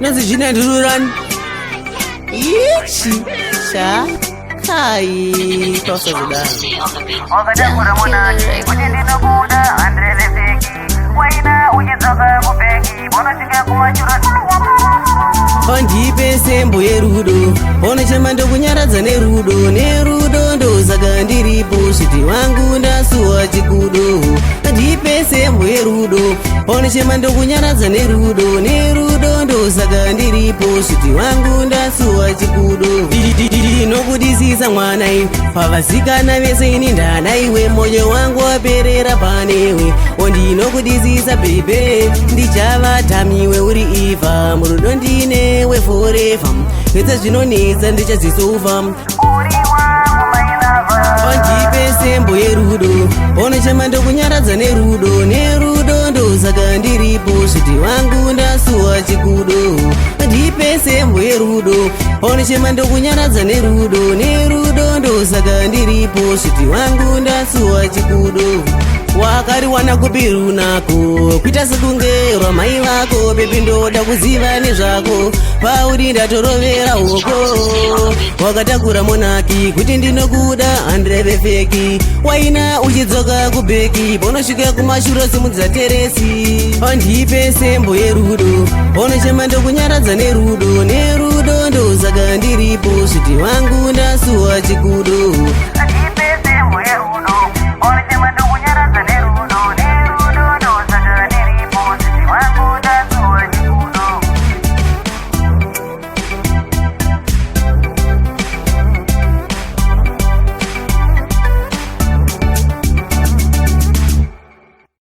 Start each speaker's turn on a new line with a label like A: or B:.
A: Nazi jina duran. Ichi Shakai Tosa Zudan.
B: Ogada Muramuna, Ujino Buddha, Andre Lefeki, Waina, Ujizoga, Bupeki, Bonachika Kumachura.
A: Ondipe sembo yerudo Ono chamando kunyaradza nerudo ndo saka ndiripo sviti wangu ndasuwa chikudo Ondipe sembo yerudo Ono chamando kunyaradza nerudo ndo saka ndiripo sviti wangu ndasuwa chikudo Ndinokudisisa mwana iwe pavasikana vese ini ndana iwe moyo wangu waperera panewe Ondinokudisisa bebe ndichavatamiwe uri iva murudo ndine we forever Ngeta zvinonetsa ndichazisova Ondipe sembo yerudo Ono chamando kunyaradza nerudo ndo saka ndiripo sviti wangu ndasuwa chikudo Ondipe sembo yerudo Ono chamando kunyaradza nerudo ndo saka ndiripo sviti wangu ndasuwa chikudo Wakariwana kupi runako kuita sekungerwa mai vako bebi ndoda kuziva nezvako pauri ndatorovera hoko wakatakura monaki kuti ndinokuda handireve feki waina uchidzoka kubheki ponosvika kumashuro simudza teresi Ondipe sembo yerudo ono chema ndokunyaradza nerudo ndo saka ndiripo sviti wangu ndasuwa chikudo